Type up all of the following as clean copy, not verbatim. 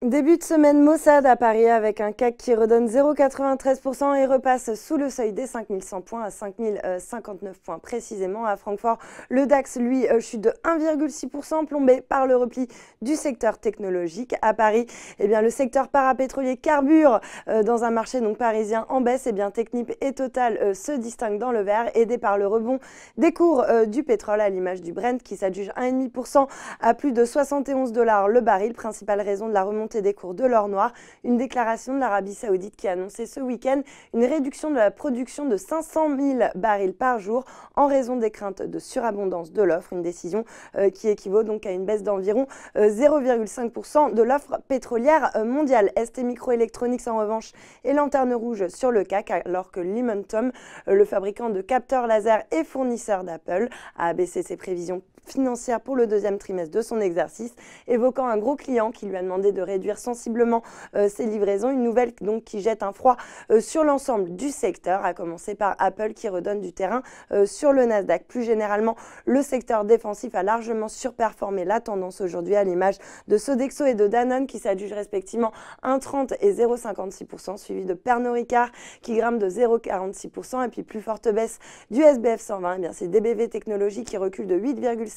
Début de semaine maussade à Paris avec un CAC qui redonne 0,93% et repasse sous le seuil des 5100 points à 5059 points précisément. À Francfort, le DAX, lui, chute de 1,6%, plombé par le repli du secteur technologique. À Paris, eh bien, le secteur parapétrolier carbure dans un marché donc parisien en baisse. Eh bien, Technip et Total se distinguent dans le vert, aidés par le rebond des cours du pétrole à l'image du Brent qui s'adjuge 1,5% à plus de 71 $ le baril, principale raison de la remontée des cours de l'or noir, une déclaration de l'Arabie Saoudite qui a annoncé ce week-end une réduction de la production de 500 000 barils par jour en raison des craintes de surabondance de l'offre, une décision qui équivaut donc à une baisse d'environ 0,5% de l'offre pétrolière mondiale. ST Microelectronics en revanche est lanterne rouge sur le CAC alors que Lumentum, le fabricant de capteurs laser et fournisseur d'Apple, a abaissé ses prévisions financière pour le deuxième trimestre de son exercice, évoquant un gros client qui lui a demandé de réduire sensiblement ses livraisons. Une nouvelle donc qui jette un froid sur l'ensemble du secteur, à commencer par Apple qui redonne du terrain sur le Nasdaq. Plus généralement, le secteur défensif a largement surperformé la tendance aujourd'hui à l'image de Sodexo et de Danone qui s'adjugent respectivement 1,30 et 0,56%, suivi de Pernod Ricard qui grimpe de 0,46% et puis plus forte baisse du SBF 120. Eh bien, c'est DBV Technologies qui recule de 8,7%.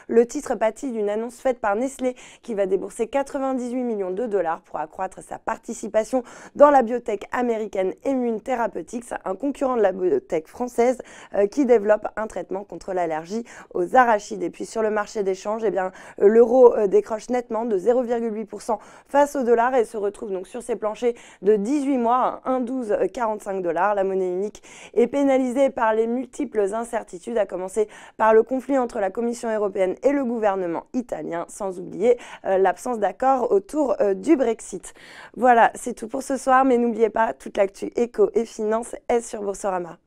Le titre pâtit d'une annonce faite par Nestlé qui va débourser 98 millions de dollars pour accroître sa participation dans la biotech américaine Immune Therapeutics, un concurrent de la biotech française qui développe un traitement contre l'allergie aux arachides. Et puis sur le marché des changes, eh bien, l'euro décroche nettement de 0,8% face au dollar et se retrouve donc sur ses planchers de 18 mois à 1,1245 $. La monnaie unique est pénalisée par les multiples incertitudes, à commencer par le conflit entre la Commission européenne et le gouvernement italien, sans oublier l'absence d'accord autour du Brexit. Voilà, c'est tout pour ce soir, mais n'oubliez pas, toute l'actu éco et finance est sur Boursorama.